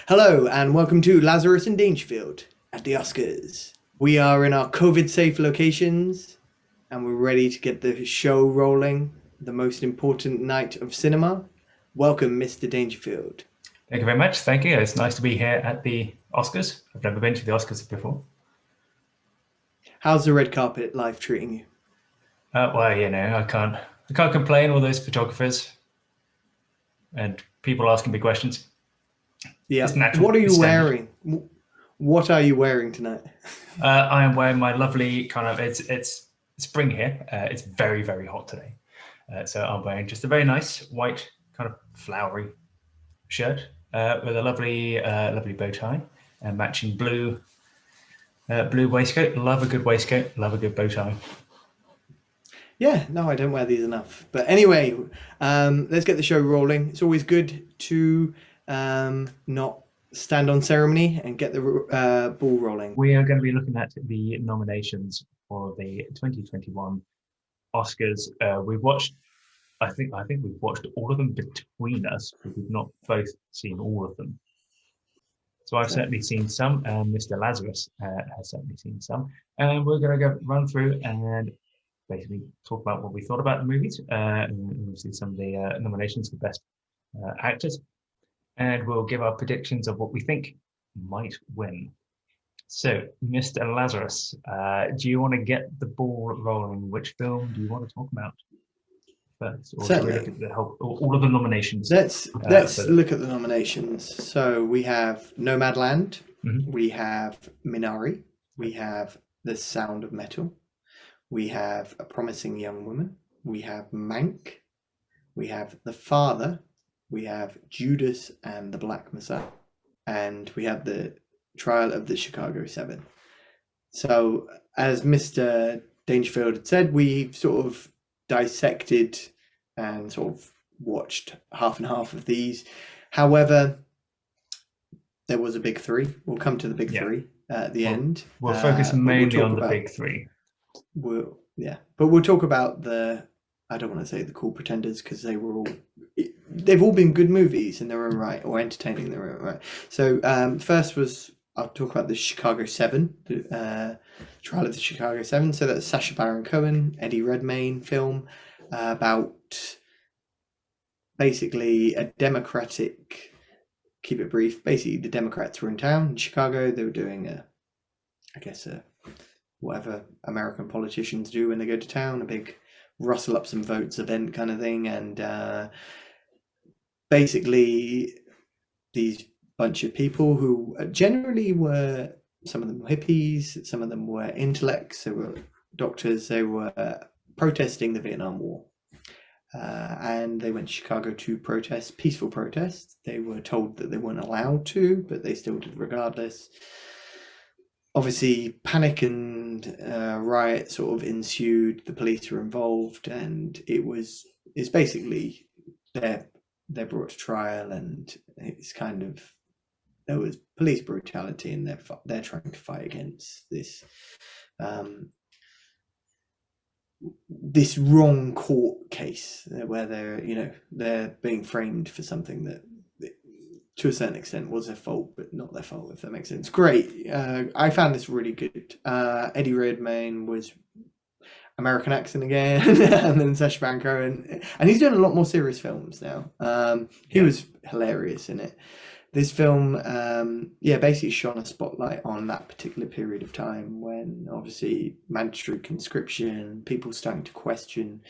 Hello and welcome to Lazarus and Dangerfield at the Oscars. We are in our COVID-safe locations and we're ready to get the show rolling. The most important night of cinema. Welcome, Mr. Dangerfield. Thank you very much. Thank you. It's nice to be here at the Oscars. I've never been to the Oscars before. How's the red carpet life treating you? Well, I can't complain. All those photographers and people asking me questions. Yeah. It's natural. What are you It's standard. wearing? What are you wearing tonight? I am wearing my lovely kind of it's spring here. It's very very hot today, so I'm wearing just a very nice white kind of flowery shirt with a lovely bow tie and matching blue waistcoat. Love a good waistcoat. Love a good bow tie. Yeah, no, I don't wear these enough. But anyway, let's get the show rolling. It's always good to not stand on ceremony and get the ball rolling. We are going to be looking at the nominations for the 2021 Oscars. We've watched, I think we've watched all of them between us, but we've not both seen all of them. So I've certainly seen some, and Mr. Lazarus has certainly seen some. And we're going to go run through and basically talk about what we thought about the movies, and obviously some of the nominations for best actors. And we'll give our predictions of what we think might win. So, Mr. Lazarus, do you want to get the ball rolling? Which film do you want to talk about first? Or should we look at all of the nominations? Let's look at the nominations. So we have Nomadland, we have Minari, we have The Sound of Metal, we have A Promising Young Woman, we have Mank, we have The Father, we have Judas and the Black Messiah, and we have The Trial of the Chicago 7. So, as Mr. Dangerfield had said, we sort of dissected and sort of watched half and half of these. However, there was a big three. We'll come to the big three at the end. We'll focus mainly on the big three. But we'll talk about I don't want to say the cool pretenders because they've all been good movies in their own right, or entertaining in their own right. So first I'll talk about the Chicago 7, the Trial of the Chicago 7. So that's Sacha Baron Cohen, Eddie Redmayne film about basically a Democratic, keep it brief, basically the Democrats were in town in Chicago. They were doing whatever American politicians do when they go to town, a big rustle up some votes event kind of thing. And basically these bunch of people who generally were, some of them were hippies, some of them were intellects, they were doctors, they were protesting the Vietnam War. And they went to Chicago to protest, peaceful protest. They were told that they weren't allowed to, but they still did regardless. Obviously, panic and riot sort of ensued. The police were involved, and it's basically they're brought to trial, and it's kind of, there was police brutality, and they're trying to fight against this this wrong court case where they're being framed for something that to a certain extent was their fault, but not their fault, if that makes sense. Great. I found this really good. Eddie Redmayne was American accent again, and then Sacha Baron Cohen, and he's doing a lot more serious films now. He was hilarious in it. This film, basically shone a spotlight on that particular period of time when obviously mandatory conscription, people starting to question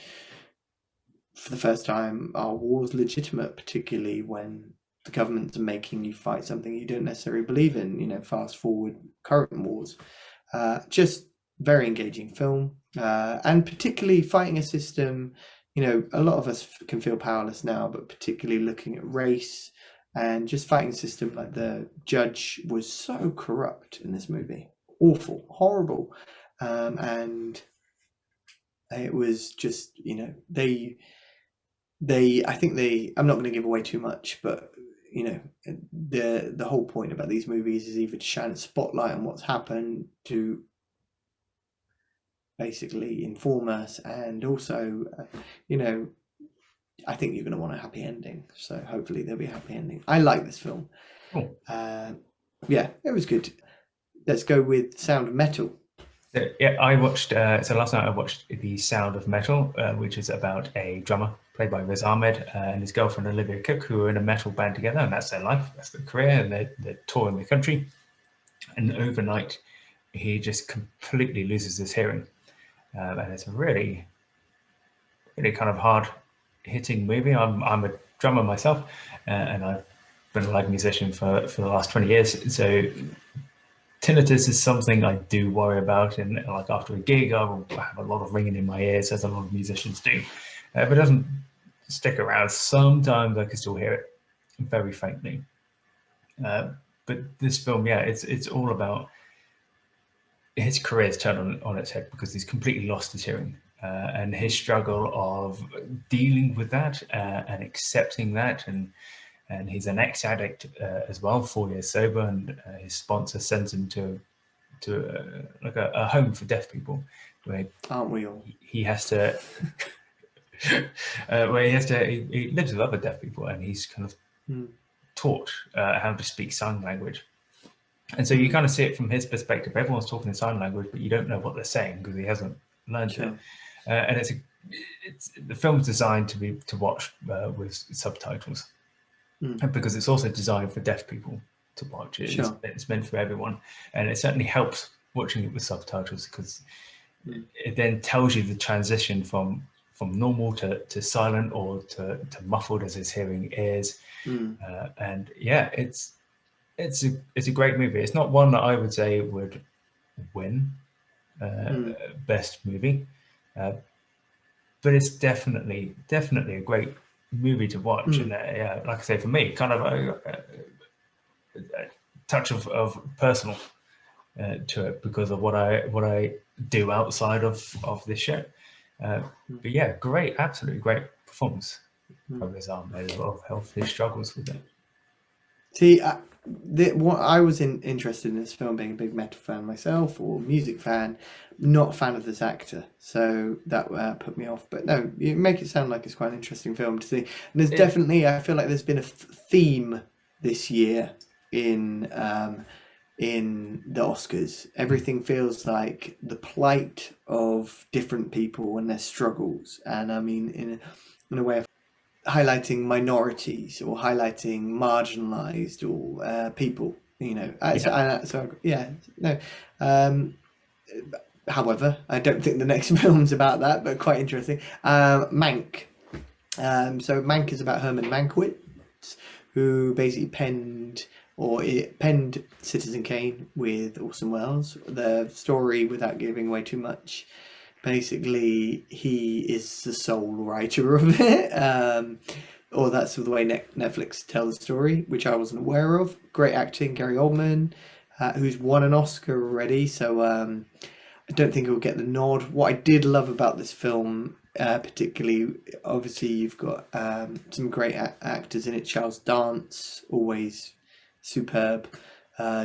for the first time, are wars legitimate, particularly when the government's making you fight something you don't necessarily believe in, fast forward current wars. Just very engaging film, and particularly fighting a system, a lot of us can feel powerless now, but particularly looking at race and just fighting a system. Like, the judge was so corrupt in this movie, awful, horrible, and it was just, I think I'm not going to give away too much, but the whole point about these movies is either to shine a spotlight on what's happened, to basically inform us, and also I think you're going to want a happy ending. So hopefully there'll be a happy ending. I like this film. Cool. Yeah, it was good. Let's go with Sound of Metal. Yeah, I watched. So last night I watched The Sound of Metal, which is about a drummer played by Riz Ahmed and his girlfriend Olivia Cook, who are in a metal band together, and that's their life, that's their career, and they're touring the country. And overnight, he just completely loses his hearing, and it's a really, really kind of hard-hitting movie. I'm a drummer myself, and I've been a live musician for the last 20 years, so tinnitus is something I do worry about, and like after a gig I will have a lot of ringing in my ears, as a lot of musicians do, but it doesn't stick around. Sometimes I can still hear it very faintly, but this film, yeah, it's all about his career's turned on its head because he's completely lost his hearing, and his struggle of dealing with that and accepting that, and he's an ex-addict as well, 4 years sober, and his sponsor sends him to like a home for deaf people, where aren't we all? he has to where he lives with other deaf people, and he's kind of taught how to speak sign language. And so you kind of see it from his perspective. Everyone's talking in sign language, but you don't know what they're saying because he hasn't learned it. And the film's designed to watch with subtitles, because it's also designed for deaf people to watch. It's meant for everyone, and it certainly helps watching it with subtitles, because it then tells you the transition from normal to silent, or to muffled, as his hearing is. And yeah, it's a great movie. It's not one that I would say would win best movie, but it's definitely a great movie to watch. And yeah, like I say, for me, kind of a touch of personal to it, because of what I do outside of this show. But yeah, absolutely great performance from Riz Ahmed, of his struggles with it. See, what I was interested in this film, being a big metal fan myself, or music fan, not a fan of this actor, so that put me off. But no, you make it sound like it's quite an interesting film to see. And there's definitely, I feel like there's been a theme this year in the Oscars. Everything feels like the plight of different people and their struggles, and I mean in a way of highlighting minorities, or highlighting marginalized, or people, you know. However, I don't think the next film's about that, but quite interesting. Mank. So Mank is about Herman Mankiewicz, who basically penned Citizen Kane with Orson Welles. The story, without giving away too much, basically he is the sole writer of it, or that's the way Netflix tells the story, which I wasn't aware of. Great acting, Gary Oldman, who's won an Oscar already, so I don't think he'll get the nod. What I did love about this film, particularly, obviously you've got some great actors in it. Charles Dance, always superb.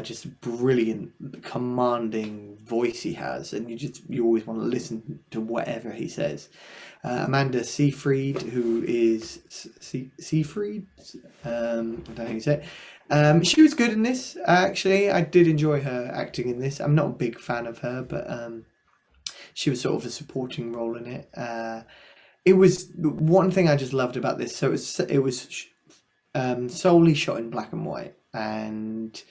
Just a brilliant, commanding voice he has, and you always want to listen to whatever he says. Amanda Seyfried, who is Seyfried, I don't know how you say it. She was good in this. Actually, I did enjoy her acting in this. I'm not a big fan of her, but she was sort of a supporting role in it. It was one thing I just loved about this. So it was solely shot in black and white, and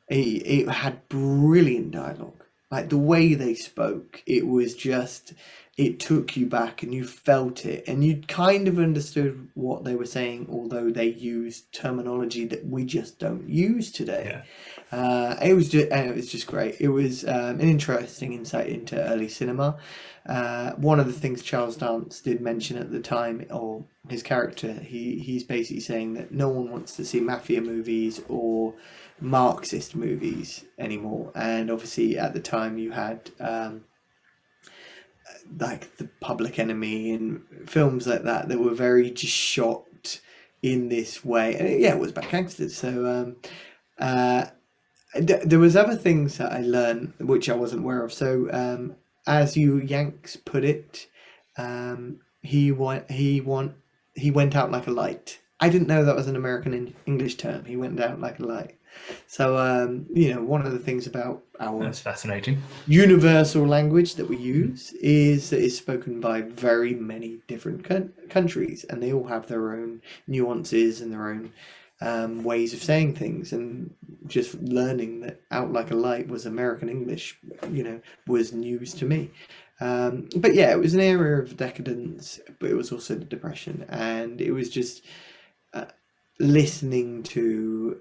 it had brilliant dialogue. Like the way they spoke, it was just, it took you back and you felt it, and you kind of understood what they were saying, although they used terminology that we just don't use today. It was just great. It was an interesting insight into early cinema. One of the things Charles Dance did mention at the time, or his character, he's basically saying that no one wants to see mafia movies or Marxist movies anymore. And obviously at the time you had like The Public Enemy and films like that were very just shot in this way, and it was about gangsters. So there was other things that I learned which I wasn't aware of. So as you Yanks put it, he won he went out like a light. I didn't know that was an American English term. He went out like a light. So, one of the things about our That's fascinating. universal language that we use is that it's spoken by very many different countries, and they all have their own nuances and their own ways of saying things. And just learning that out like a light was American English, was news to me. But yeah, it was an era of decadence, but it was also the Depression, and it was just listening to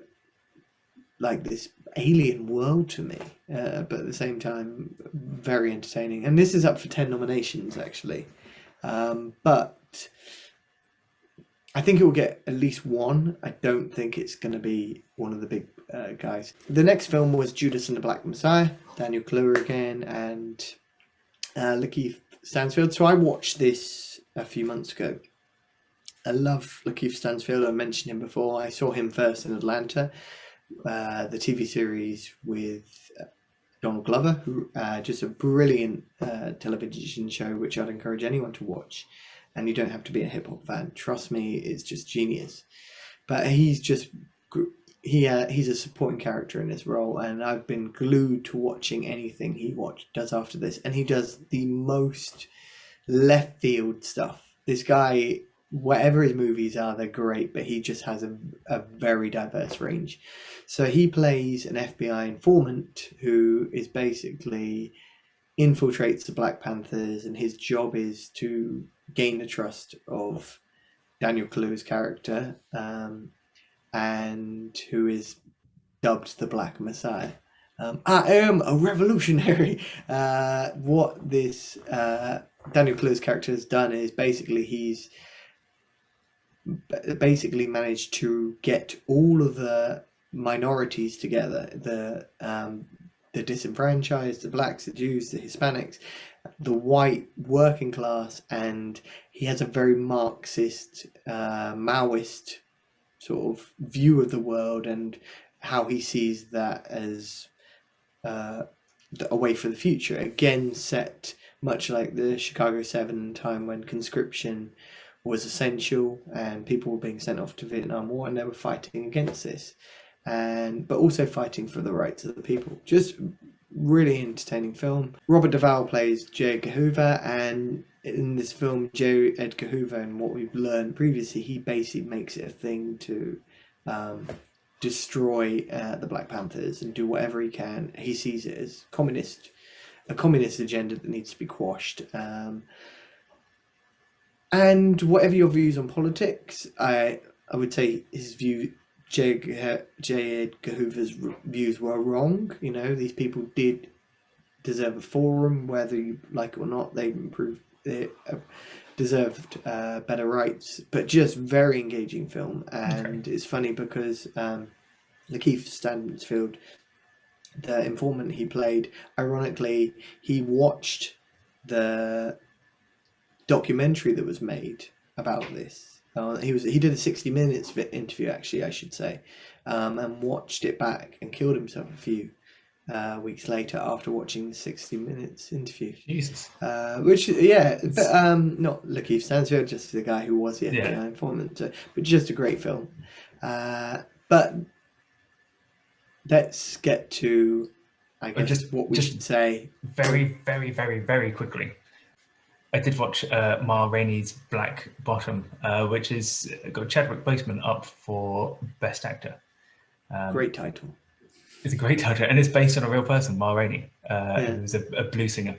like this alien world to me, but at the same time very entertaining. And this is up for 10 nominations actually, but I think it will get at least one. I don't think it's going to be one of the big guys. The next film was Judas and the Black Messiah, Daniel Kaluuya again, and Lakeith Stanfield. So I watched this a few months ago. I love Lakeith Stanfield. I mentioned him before. I saw him first in Atlanta, the TV series with Donald Glover, who just a brilliant television show which I'd encourage anyone to watch. And you don't have to be a hip hop fan. Trust me, it's just genius. But he's just he's a supporting character in this role, and I've been glued to watching anything he does after this. And he does the most left field stuff. This guy, whatever his movies are, they're great, but he just has a very diverse range. So he plays an FBI informant who is basically infiltrates the Black Panthers, and his job is to gain the trust of Daniel Kaluuya's character, and who is dubbed the Black Messiah. I am a revolutionary. What this Daniel Kaluuya's character has done is he's basically managed to get all of the minorities together, the disenfranchised, the blacks, the Jews, the Hispanics, the white working class, and he has a very Marxist, Maoist sort of view of the world, and how he sees that as a way for the future. Again, set much like the Chicago 7 time when conscription was essential and people were being sent off to Vietnam War, and they were fighting against this, but also fighting for the rights of the people. Just really entertaining film. Robert Duvall plays J. Edgar Hoover, and in this film, J. Edgar Hoover, and what we've learned previously, he basically makes it a thing to destroy the Black Panthers and do whatever he can. He sees it as a communist agenda that needs to be quashed. And whatever your views on politics, I would say his view, J. Edgar Hoover's views were wrong. These people did deserve a forum, whether you like it or not. They deserved better rights, but just very engaging film. And it's funny because Lakeith Stanfield, the informant he played, ironically, he watched the documentary that was made about this. He did a 60 minutes interview, actually, I should say, and watched it back and killed himself a few weeks later after watching the 60 minutes interview. Jesus. But not Lakeith Stanfield, just the guy who was the FBI informant, but just a great film. But let's get to, I guess, what we should say. Very, very, very, very quickly. I did watch Ma Rainey's Black Bottom, which is got Chadwick Boseman up for Best Actor. Great title. It's a great title, and it's based on a real person, Ma Rainey, who was a blues singer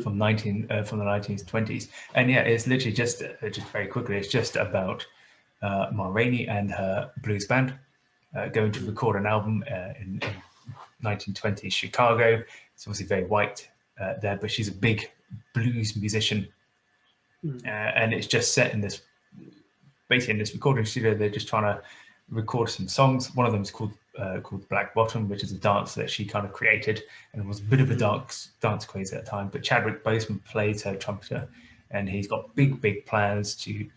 from the 1920s. And it's literally just very quickly, it's just about Ma Rainey and her blues band going to record an album in 1920s Chicago. It's obviously very white there, but she's a big blues musician, and it's just set in this recording studio. They're just trying to record some songs. One of them is called Black Bottom, which is a dance that she kind of created, and it was a bit of a dance craze at the time. But Chadwick Boseman plays her trumpeter, and he's got big plans to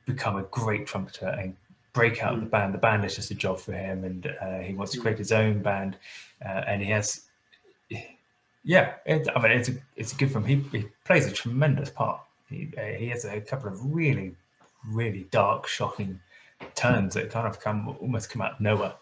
become a great trumpeter and break out of the band. The band is just a job for him, and he wants to create his own band, and he has. It's a good film. He plays a tremendous part. He has a couple of really really dark, shocking turns that kind of almost come out of nowhere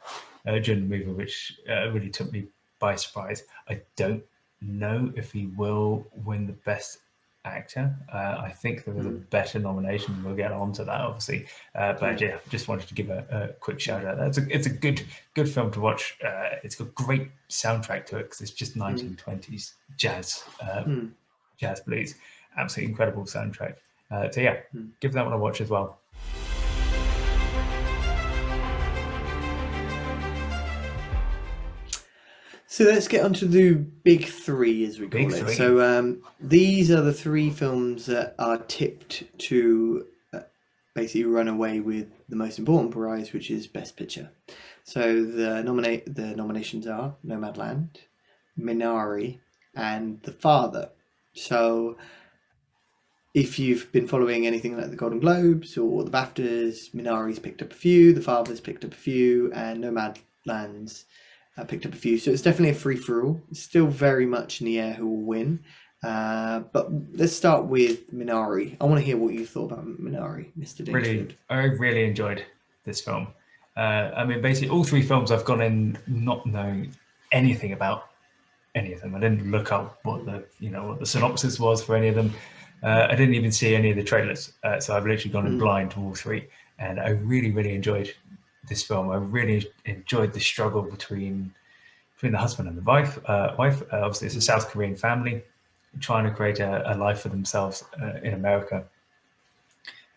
during the movie, which really took me by surprise. I don't know if he will win the best actor. I think there was a better nomination. We'll get on to that, obviously. But yeah, just wanted to give a quick shout out. It's a good film to watch. It's got great soundtrack to it because it's just 1920s jazz, jazz blues. Absolutely incredible soundtrack. So yeah, give that one a watch as well. So let's get on to the big three, as we call it. So these are the three films that are tipped to basically run away with the most important prize, which is Best Picture. So the nominations are Nomadland, Minari, and The Father. So if you've been following anything like the Golden Globes or the BAFTAs, Minari's picked up a few, The Father's picked up a few, and Nomadland's picked up a few. So it's definitely a free-for-all. It's still very much in the air who will win. But let's start with Minari. I want to hear what you thought about Minari, Mr. Dangerfield. I really enjoyed this film. I mean, basically, all three films I've gone in not knowing anything about any of them. I didn't look up what the synopsis was for any of them. I didn't even see any of the trailers. So I've literally gone in blind to all three. And I really, really enjoyed this film. I really enjoyed the struggle between the husband and the wife. Obviously, it's a South Korean family trying to create a life for themselves in America,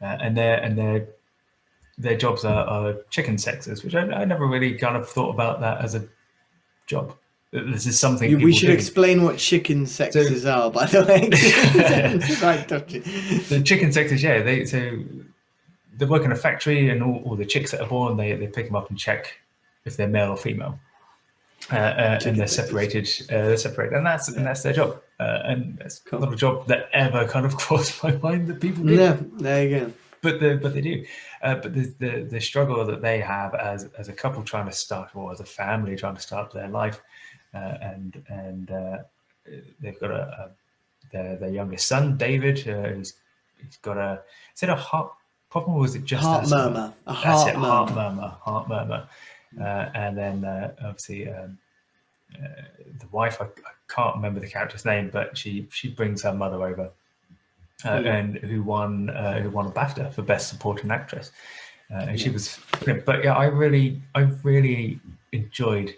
and their jobs are chicken sexers, which I never really kind of thought about that as a job. This is something we should explain what chicken sexers are, by the way. The chicken sexers, yeah, they work in a factory, and all the chicks that are born, they pick them up and check if they're male or female, and they're separated. And that's their job. And it's not a job that ever kind of crossed my mind that people do. Yeah, there you go. But they do. But the struggle that they have as a couple trying to start, or as a family trying to start their life, and they've got their youngest son, David, he's got is it a heart problem, or was it just heart murmur? Heart murmur. And then obviously the wife, I can't remember the character's name, but she brings her mother over, and who won a BAFTA for Best Supporting Actress, and she was. But yeah, I really enjoyed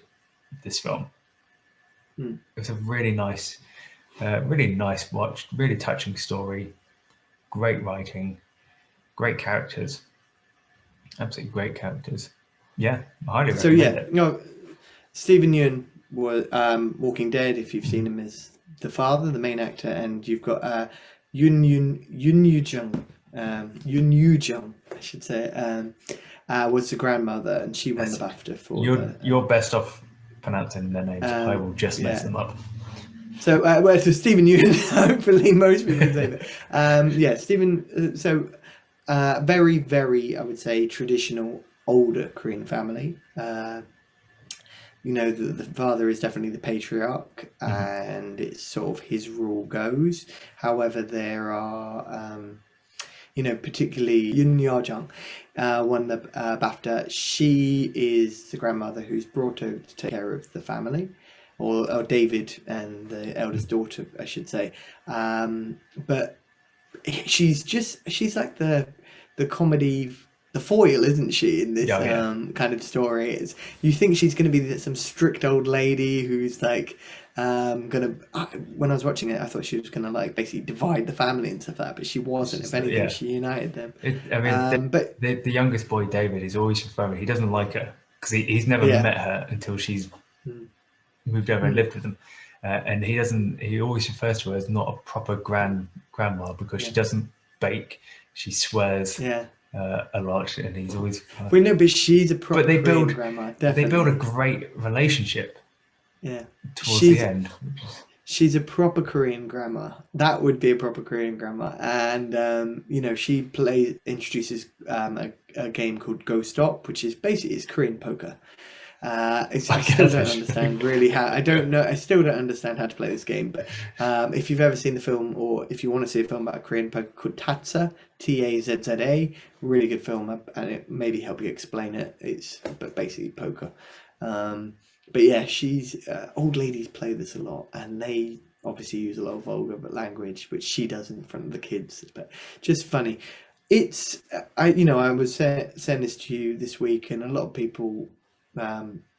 this film. It was a really nice watch, really touching story, great writing, great characters, absolutely great characters. Yeah, I highly recommend it. No, Stephen Yeun was Walking Dead. If you've seen him as the father, the main actor, and you've got Yoon Yoo Jung, I should say, was the grandmother, and she won the BAFTA for. You're best off pronouncing their names. I will just mess them up. So, so Stephen Yeun, hopefully most people say that. Stephen. So, very, very, I would say, traditional, older Korean family. The father is definitely the patriarch, and it's sort of his rule goes. However, there are, particularly Yoon Yoo-jung won the BAFTA. She is the grandmother who's brought over to take care of the family, or David and the eldest daughter, I should say. But she's like the comedy, the foil, isn't she, in this kind of story? You think she's going to be some strict old lady who's like when I was watching it, I thought she was going to like basically divide the family and stuff like that, but she wasn't. If anything, she united them. But the youngest boy, David, is always referring. He doesn't like her because he's never met her until she's moved over and lived with them, and he always refers to her as not a proper grandma because she doesn't bake. She swears a lot, and he's always. We know, but she's a proper. But grandma. Definitely. They build a great relationship. Yeah. Towards the end. She's a proper Korean grandma. That would be a proper Korean grandma, and she introduces a game called Ghost Stop, which is basically Korean poker. I still don't understand really how. I don't know. I still don't understand how to play this game. But if you've ever seen the film, or if you want to see a film about a Korean poker called Tazza, Tazza, really good film, and it maybe help you explain it. It's basically poker. But yeah, she's old ladies play this a lot, and they obviously use a lot of vulgar language, which she does in front of the kids. But just funny. It's I was saying this to you this week, and a lot of people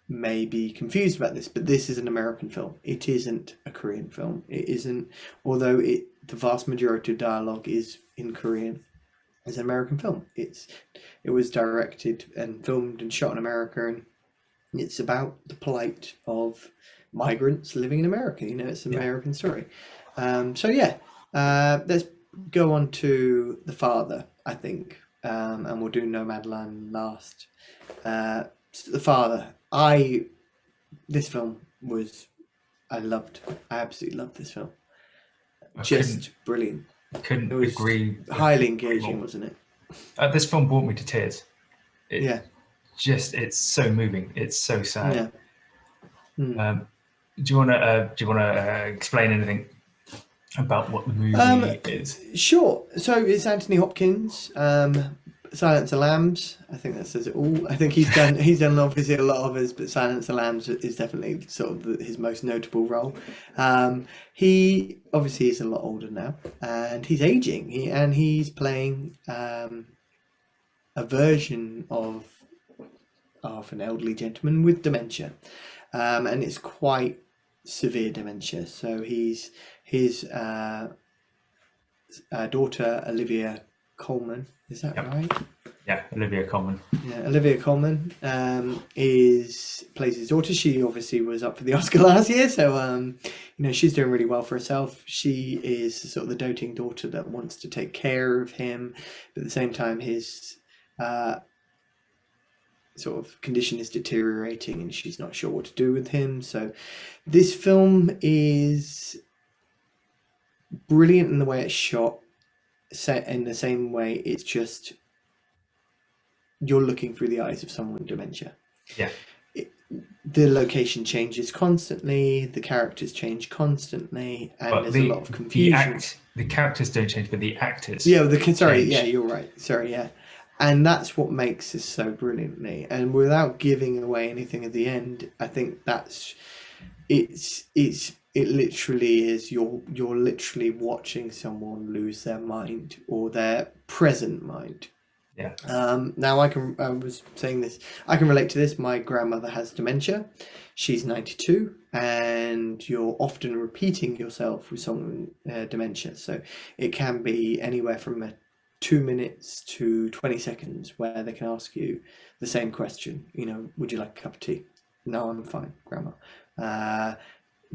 may be confused about this, but this is an American film. It isn't a Korean film. It isn't, although the vast majority of dialogue is in Korean. It's an American film. It was directed and filmed and shot in America, and it's about the plight of migrants living in America. It's an American story. Let's go on to The Father, I think, and we'll do Nomadland last. The Father, this film I absolutely loved this film. Just brilliant. Couldn't agree. Highly engaging, wasn't it? This film brought me to tears. It's so moving. It's so sad. Yeah. Do you want to explain anything about what the movie is? Sure. So it's Anthony Hopkins, Silence of the Lambs. I think that says it all. I think he's done obviously a lot of his, but Silence of the Lambs is definitely sort of his most notable role. He obviously is a lot older now, and he's aging. He's playing a version of an elderly gentleman with dementia, and it's quite severe dementia. So his daughter Olivia Colman, is that right? Yeah, Olivia Colman. Yeah, Olivia Colman plays his daughter. She obviously was up for the Oscar last year, so she's doing really well for herself. She is sort of the doting daughter that wants to take care of him, but at the same time his sort of condition is deteriorating, and she's not sure what to do with him. So this film is brilliant in the way it's shot, set in the same way. It's just you're looking through the eyes of someone with dementia. Yeah. The location changes constantly, the characters change constantly, and there's a lot of confusion. The characters don't change, but the actors. Yeah, you're right. Sorry, yeah. And that's what makes this so brilliantly. And without giving away anything at the end, I think it literally is you're literally watching someone lose their mind, or their present mind. Yeah. Now I was saying this, I can relate to this. My grandmother has dementia. She's 92, and you're often repeating yourself with someone dementia. So it can be anywhere from 2 minutes to 20 seconds where they can ask you the same question. Would you like a cup of tea? No, I'm fine, Grandma.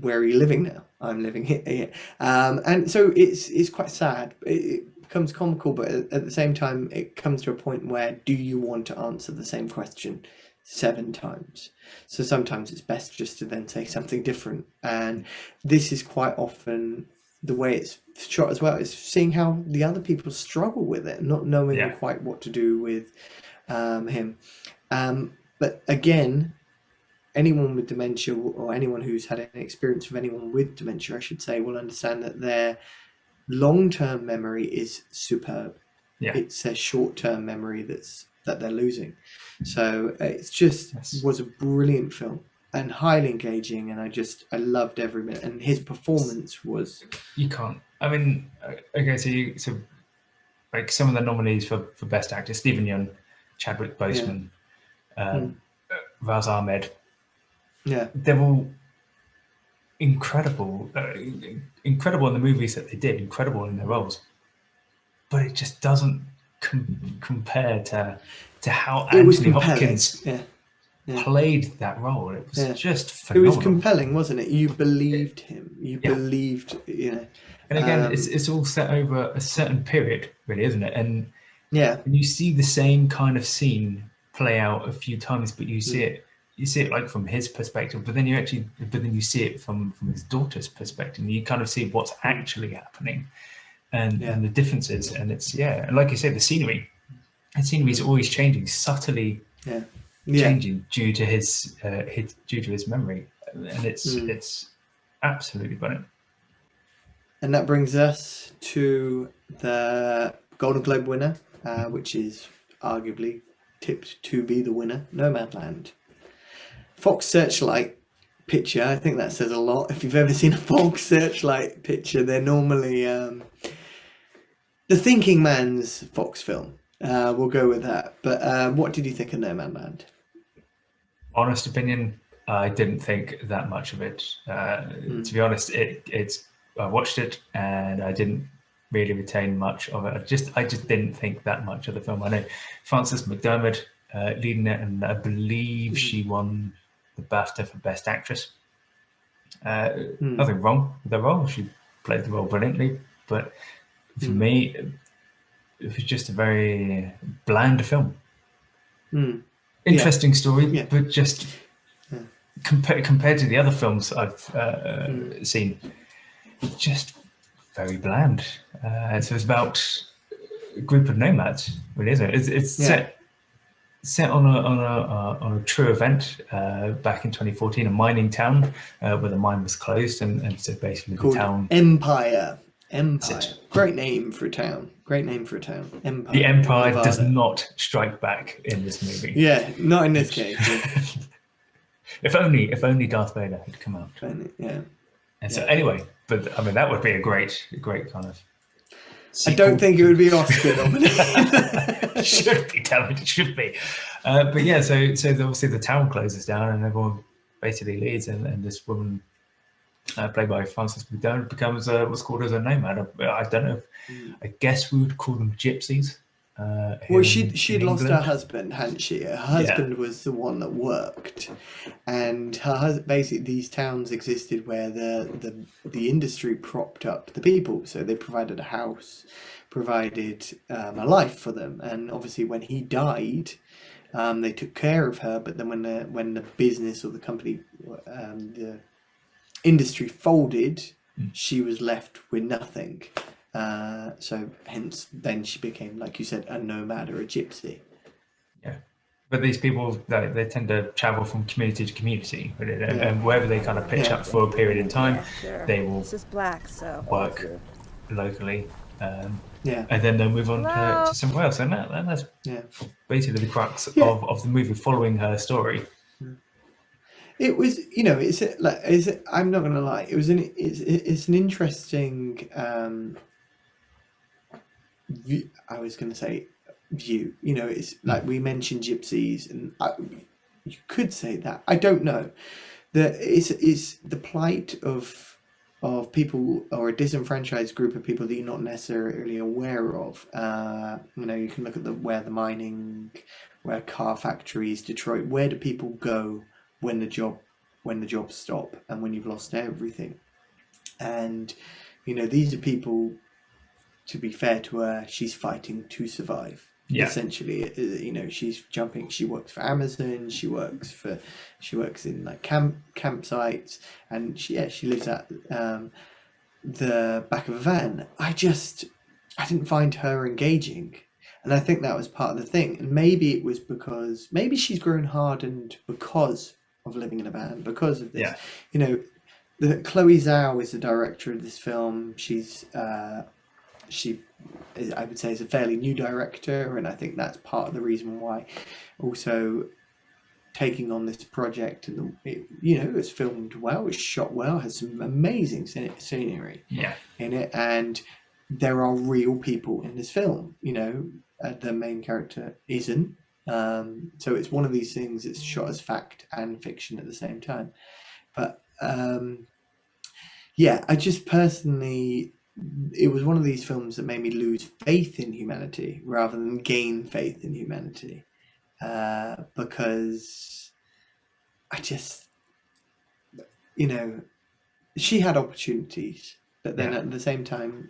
Where are you living now? I'm living here. And so it's quite sad. It becomes comical, but at the same time, it comes to a point where do you want to answer the same question 7 times? So sometimes it's best just to then say something different. And this is quite often the way it's shot as well, is seeing how the other people struggle with it, not knowing quite what to do with him. But again, anyone with dementia, or anyone who's had any experience with anyone with dementia, I should say, will understand that their long-term memory is superb. Yeah. It's a short-term memory that they're losing. So it's just was a brilliant film and highly engaging, and I loved every minute. And his performance was. You can't. I mean, okay, so like some of the nominees for Best Actor: Stephen Yeun, Chadwick Boseman, Raz Ahmed. Yeah, they're all incredible in the movies that they did, incredible in their roles, but it just doesn't compare to how Anthony Hopkins played that role. It was just phenomenal. It was compelling, wasn't it? You believed him. You believed, And again, it's all set over a certain period, really, isn't it? And and you see the same kind of scene play out a few times, but you see it. You see it like from his perspective, but then you see it from his daughter's perspective. And you kind of see what's actually happening, and the differences. And it's and like you said, the scenery is always changing subtly. Yeah, Yeah. changing due to his memory, and Mm. it's absolutely brilliant. And that brings us to the Golden Globe winner, which is arguably tipped to be the winner, Nomadland. Fox Searchlight picture, I think that says a lot. If you've ever seen a Fox Searchlight picture, they're normally the thinking man's Fox film. We'll go with that. But what did you think of Nomadland? Honest opinion, I didn't think that much of it. To be honest, I watched it and I didn't really retain much of it. I just didn't think that much of the film. I know Frances McDermott leading it, and I believe she won the BAFTA for Best Actress. Nothing wrong with the role; she played the role brilliantly. But for me, it was just a very bland film. Interesting story, but just compared to the other films I've seen, just very bland. So it's about a group of nomads, really, isn't it? It's set on a true event back in 2014, a mining town where the mine was closed, and so basically Called the town Empire. Great name for a town. Empire. The Empire Nevada. does not strike back in this movie. Yeah, not in this case. If only Darth Vader had come out. Yeah. And so anyway, but I mean that would be a great kind of sequel. I don't think it would be Oscar nominated. Should be, damn it, it should be. But yeah, so obviously the town closes down and everyone basically leaves, and this woman played by Frances McDermott becomes what's called as a nomad. I don't know. I guess we would call them gypsies. Well, she'd lost her husband, hadn't she? Her husband was the one that worked, and basically these towns existed where the industry propped up the people, so they provided a house, provided a life for them, and obviously when he died, they took care of her. But then when the business or the company, the industry folded, she was left with nothing. So hence then she became, like you said, a nomad or a gypsy. Yeah, but these people, they tend to travel from community to community, and wherever they kind of pitch up for a period in time, they will work locally, and then they'll move on to somewhere else, and that's basically the crux of the movie, following her story. It was, I'm not gonna lie, it's an interesting view. I was gonna say view. It's like we mentioned gypsies, and you could say that. I don't know. It's the plight of people, or a disenfranchised group of people that you're not necessarily aware of. You can look at where the mining, where car factories, Detroit. Where do people go when the jobs stop and when you've lost everything? And these are people, to be fair to her, she's fighting to survive. Essentially, she's jumping. She works for Amazon. She works in like campsites, and she lives at the back of a van. I didn't find her engaging, and I think that was part of the thing. And maybe it was because she's grown hardened because of living in a van, because of this. Chloe Zhao is the director of this film. I would say, is a fairly new director, and I think that's part of the reason why also taking on this project. And it's filmed well, it's shot well, has some amazing scenery in it, and there are real people in this film. The main character isn't, so it's one of these things that's shot as fact and fiction at the same time. But I just personally, it was one of these films that made me lose faith in humanity rather than gain faith in humanity, because I just, she had opportunities, but then at the same time,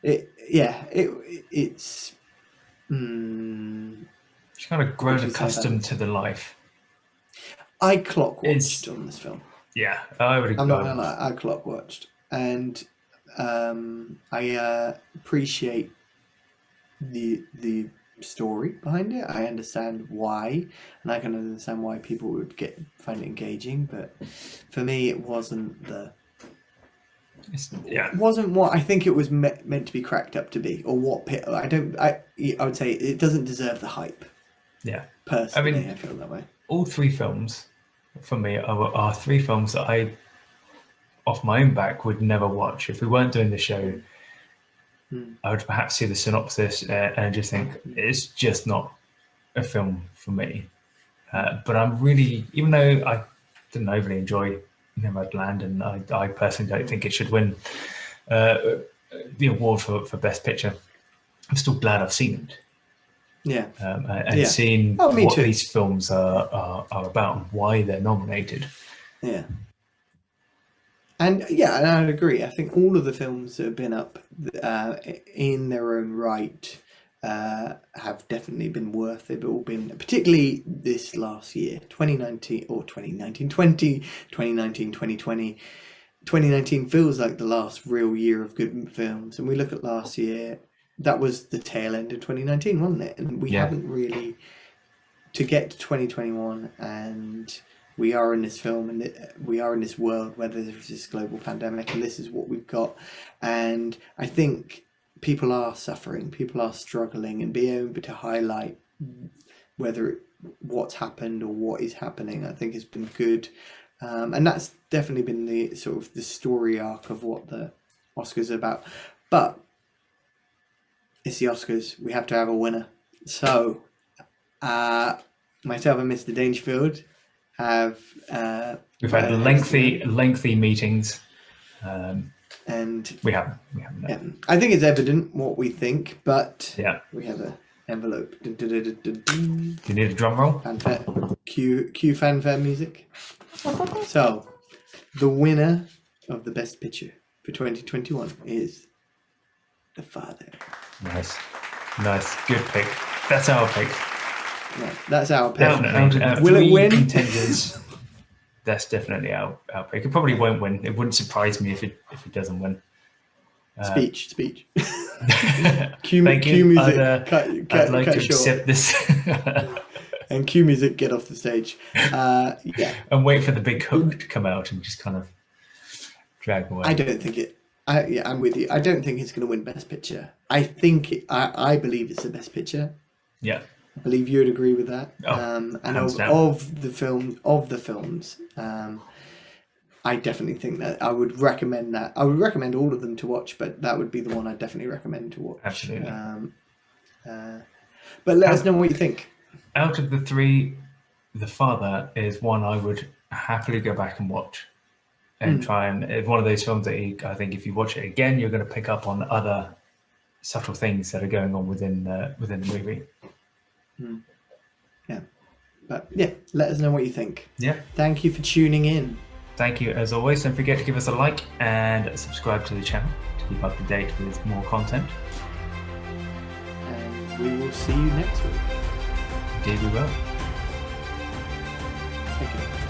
it's she's kind of grown accustomed to the life. I clock watched on this film. Yeah, I would agree. I'm not gonna lie, I clock watched, and I appreciate the story behind it. I understand why, and I can understand why people would find it engaging. But for me, it wasn't wasn't what I think it was meant to be cracked up to be, or what I would say it doesn't deserve the hype. Yeah, personally, I feel that way. All three films for me are three films that I, off my own back, would never watch if we weren't doing the show. I would perhaps see the synopsis and just think it's just not a film for me. But I'm really, even though I didn't overly enjoy Nomadland, and I personally don't think it should win the award for Best Picture, I'm still glad I've seen it. Yeah. And seen what these films are about and why they're nominated. Yeah. And and I would agree. I think all of the films that have been up in their own right have definitely been worth it. They've all been, particularly this last year, 2019, 2020. 2019 feels like the last real year of good films. And we look at last year, that was the tail end of 2019, wasn't it? And we haven't really, to get to 2021, and we are in this film, and we are in this world where there's this global pandemic, and this is what we've got. And I think people are suffering, people are struggling, and being able to highlight what's happened or what is happening, I think has been good. And that's definitely been the sort of the story arc of what the Oscars are about. But it's the Oscars. We have to have a winner. So myself and Mr. Dangerfield have we've had lengthy meetings, and we haven't. Yeah, I think it's evident what we think, but we have an envelope. Do you need a drum roll? Fanfare. Cue fanfare music. So, the winner of the Best Picture for 2021 is The Father. Nice, good pick. That's our pick. Yeah, that's our pick. Will it win? Contenders. That's definitely our pick. It probably won't win. It wouldn't surprise me if it doesn't win. Speech. Cue music. I'd like to accept this. And cue music. Get off the stage. And wait for the big hook to come out and just kind of drag away. I don't think it. I'm with you. I don't think it's going to win Best Picture. I think I believe it's the Best Picture. Yeah. I believe you would agree with that. And of the films, I definitely think that I would recommend that. I would recommend all of them to watch, but that would be the one I'd definitely recommend to watch. Absolutely. But let us know what you think. Out of the three, The Father is one I would happily go back and watch. And try and, it's one of those films that I think if you watch it again, you're going to pick up on other subtle things that are going on within the movie. Yeah, but let us know what you think. Yeah. Thank you for tuning in. Thank you as always. Don't forget to give us a like and subscribe to the channel to keep up to date with more content. And we will see you next week. Indeed we will. Thank you.